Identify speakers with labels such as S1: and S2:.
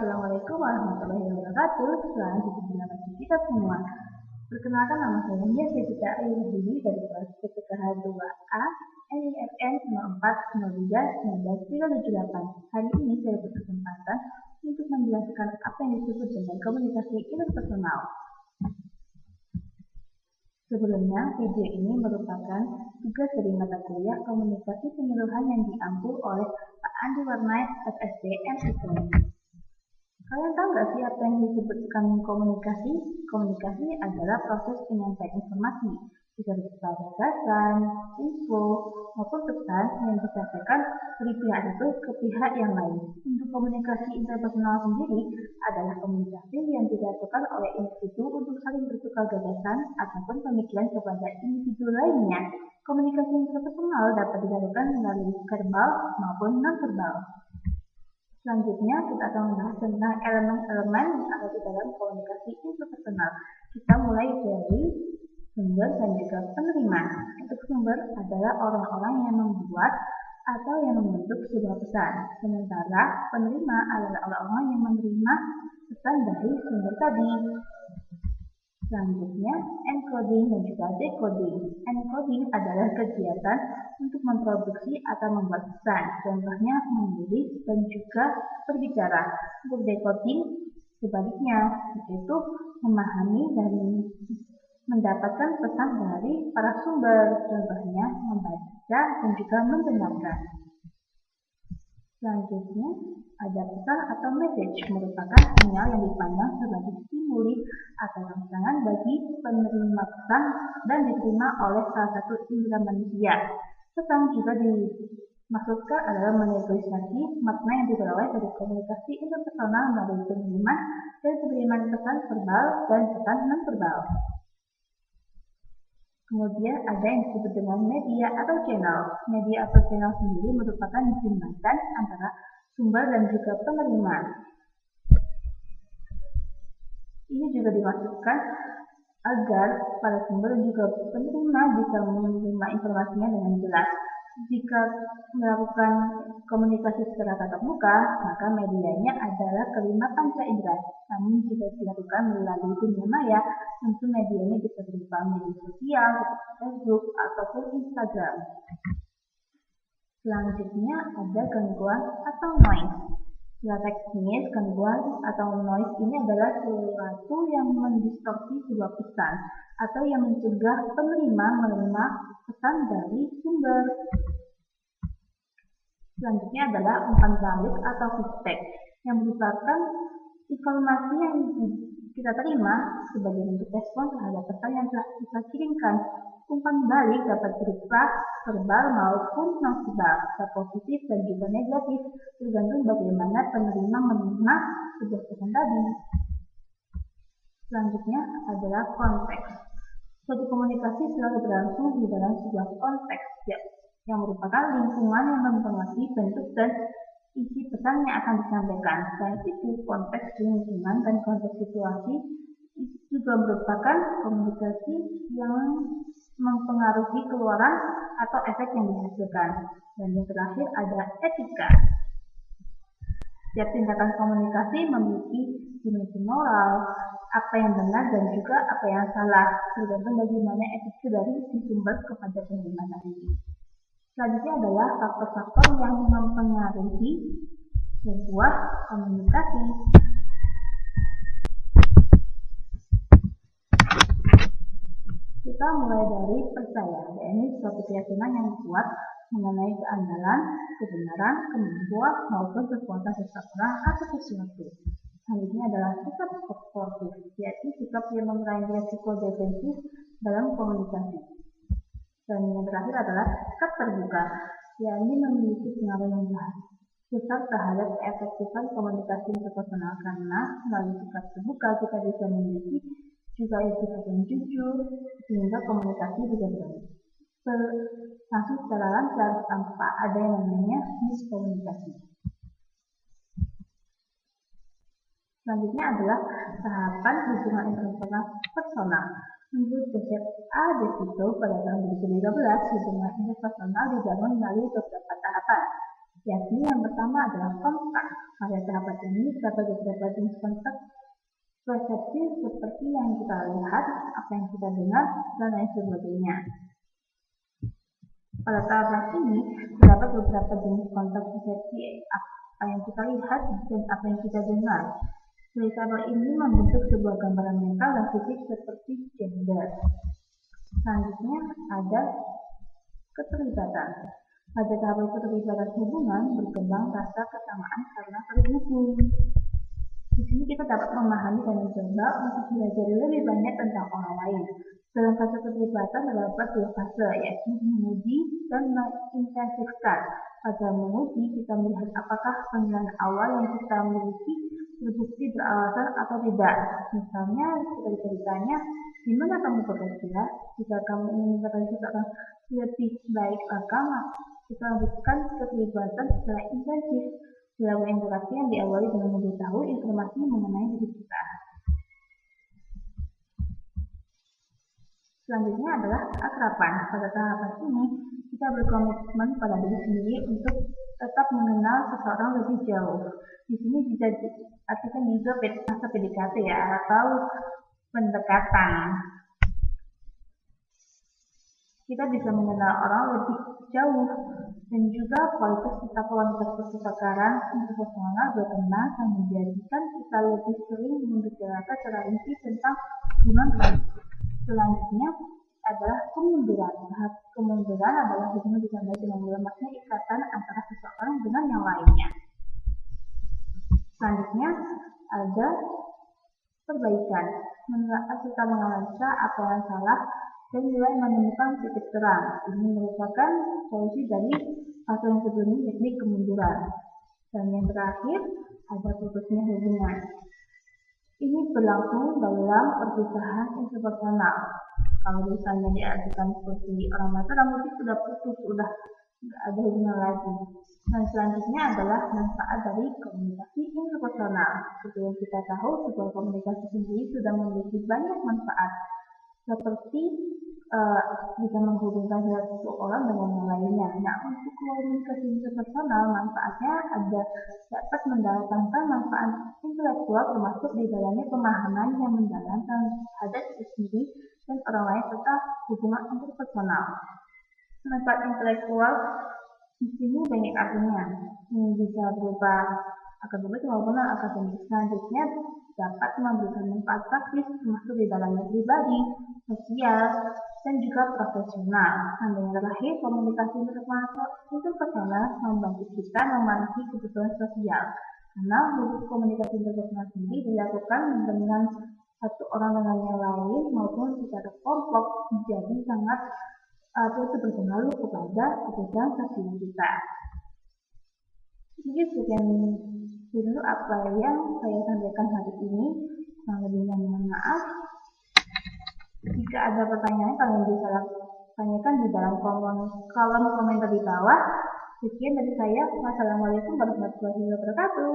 S1: Assalamualaikum warahmatullahi wabarakatuh. Selamat datang kita semua. Perkenalkan, nama saya biasa kita Ayu Dini dari kelas PPKH 2A NIRN 04031978. Hari ini saya berkesempatan untuk menjelaskan apa yang disebut dengan komunikasi interpersonal. Sebelumnya, video ini merupakan tugas dari mata kuliah komunikasi penyuluhan yang diampu oleh Pak Andi Warnait, FSD and Ekonomi. Kalian tahu nggak sih apa yang disebutkan komunikasi? Komunikasi adalah proses penyampaian informasi, bisa berupa gagasan, info, maupun pesan yang disampaikan dari pihak satu ke pihak yang lain. Untuk komunikasi interpersonal sendiri adalah komunikasi yang dilakukan oleh individu untuk saling bertukar gagasan ataupun pemikiran kepada individu lainnya. Komunikasi interpersonal dapat dilakukan melalui verbal maupun non-verbal. Selanjutnya, kita akan membahas tentang elemen-elemen yang ada di dalam komunikasi interpersonal. Kita mulai dari sumber dan juga penerima. Untuk sumber adalah orang-orang yang membuat atau yang membentuk sebuah pesan. Sementara penerima adalah orang-orang yang menerima pesan dari sumber tadi. Selanjutnya, encoding dan juga decoding. Encoding adalah kegiatan untuk memproduksi atau membuat pesan, contohnya menulis dan juga berbicara. Untuk decoding, sebaliknya, yaitu memahami dan mendapatkan pesan dari para sumber, contohnya membaca dan juga mendengarkan. Selanjutnya, ada pesan atau message, merupakan sinyal yang dipandang sebagai stimuli atau rangsangan bagi penerima pesan dan diterima oleh salah satu indera manusia. Pesan juga dimaksudkan adalah menegosiasi makna yang diperoleh dari komunikasi interpersonal melalui pengiriman dan penerimaan pesan verbal dan pesan non-verbal. Kemudian ada yang disebut dengan media atau channel. Media atau channel sendiri merupakan jembatan antara sumber dan juga penerima. Ini juga dimaksudkan agar para sumber dan juga penerima bisa menerima informasinya dengan jelas. Jika melakukan komunikasi secara tatap muka, maka medianya adalah kelima panca indera. Namun jika dilakukan melalui dunia maya, tentu medianya bisa berupa media sosial, seperti Facebook ataupun Instagram. Selanjutnya ada gangguan atau noise. Secara teknis, gangguan atau noise ini adalah sesuatu yang mendistorsi sebuah pesan atau yang mencegah penerima menerima pesan dari sumber. Selanjutnya adalah umpan balik atau feedback, yang merupakan informasi yang kita terima sebagai bentuk respon terhadap pesan yang telah kita kirimkan. Umpan balik dapat berupa verbal maupun non-verbal, positif dan juga negatif, tergantung bagaimana penerima menerima sebuah pesan tadi. Selanjutnya adalah konteks. Suatu komunikasi selalu berlangsung di dalam sebuah konteks, yang merupakan lingkungan yang mempengaruhi bentuk dan isi pesan yang akan disampaikan. Selain itu, konteks lingkungan dan konteks situasi juga merupakan komunikasi yang mempengaruhi keluaran atau efek yang dihasilkan. Dan yang terakhir ada etika. Setiap tindakan komunikasi memiliki dimensi moral, apa yang benar dan juga apa yang salah, tergantung bagaimana etika dari si sumber kepada penerima tadi. Selanjutnya adalah faktor-faktor yang mempengaruhi sebuah komunikasi. Kita mulai dari percaya, yakni suatu keyakinan yang kuat mengenai keandalan, kebenaran, kemampuan maupun kekuatan seseorang atau sesuatu. Selanjutnya adalah sikap sportif, yaitu sikap yang mengurangi risiko defensif dalam komunikasi. Dan yang terakhir adalah sikap terbuka, yakni memiliki pengaruh yang besar terhadap keefektifan komunikasi interpersonal, karena melalui sikap terbuka kita bisa memiliki juga sikap yang jujur, sehingga komunikasi bisa berlangsung secara lancar tanpa ada yang namanya miskomunikasi. Selanjutnya adalah tahapan hubungan interpersonal. Menurut Joseph A. DeVito pada tahun 2013, hubungan interpersonal dibangun melalui beberapa tahapan. Yakni yang pertama adalah kontak. Pada tahapan ini terdapat beberapa jenis kontak persepsi seperti yang kita lihat, apa yang kita dengar, dan lain sebagainya. Pada tahapan ini terdapat beberapa jenis kontak persepsi apa yang kita lihat dan apa yang kita dengar. Tabel ini membentuk sebuah gambaran mental dan fisik seperti gender. Selanjutnya ada keterlibatan. Pada tahap keterlibatan hubungan berkembang rasa kesamaan karena terhubung. Di sini kita dapat memahami dan mencoba untuk belajar lebih banyak tentang orang lain. Dalam fase keterlibatan terdapat dua fase, yaitu menguji dan mengintensifkan. Pada menguji, kita melihat apakah penilaian awal yang kita miliki terbukti beralasan atau tidak. Misalnya, kita ditanya, di mana kamu bekerja? Jika kamu ingin mengetahui seseorang lebih baik, maka kita lanjutkan keterlibatan secara intensif. Dilakukan interaksi yang diawali dengan memberitahu informasi mengenai diri kita. Selanjutnya adalah keakraban. Pada tahapan ini, kita berkomitmen pada diri sendiri untuk tetap mengenal seseorang lebih jauh. Di sini bisa diartikan juga masa PDKT ya, atau pendekatan. Kita bisa mengenal orang lebih jauh dan juga kualitas serta kualitas pertukaran interpersonal berkembang dan menjadikan kita lebih sering membicarakan secara rinci tentang hubungan. Selanjutnya adalah kemunduran. Tahap kemunduran adalah hubungan ditandai dengan melemahnya ikatan antara seseorang dengan yang lainnya. Selanjutnya ada perbaikan. Menelaah serta menganalisa apa yang salah dan mulai menemukan titik terang. Ini merupakan solusi dari fase yang sebelumnya, yakni kemunduran. Dan yang terakhir ada putusnya hubungan. Ini berlangsung dalam perpisahan interpersonal. Kalau misalnya diartikan seperti orang pacaran, mungkin sudah putus, sudah tidak ada hubungan lagi. Dan selanjutnya adalah manfaat dari komunikasi interpersonal. Seperti yang kita tahu, sebuah komunikasi sendiri sudah memiliki banyak manfaat, seperti bisa menghubungkan satu orang dengan yang lainnya. Nah, untuk komunikasi interpersonal, manfaatnya ada dapat mendatangkan manfaat intelektual, termasuk di dalamnya pemahaman yang mendalam terhadap diri sendiri dan orang lain serta hubungan interpersonal. Manfaat intelektual di sini banyak artinya. Ini bisa berupa akademis maupun non-akademis. Selanjutnya dapat memberikan manfaat praktis, termasuk di dalamnya pribadi, sosial, dan juga profesional. Dan yang terakhir, komunikasi interpersonal membantu kita memenuhi kebutuhan sosial. Karena komunikasi interpersonal sendiri dilakukan dengan satu orang dengan yang lain maupun secara kelompok, jadi sangat berpengaruh kepada kebutuhan sosial kita. Jadi sekian dulu apa yang saya sampaikan hari ini. Yang lebihnya mohon maaf. Jika ada pertanyaan, kalian bisa tanyakan di dalam kolom komentar di bawah. Sekian dari saya. Wassalamualaikum warahmatullahi wabarakatuh.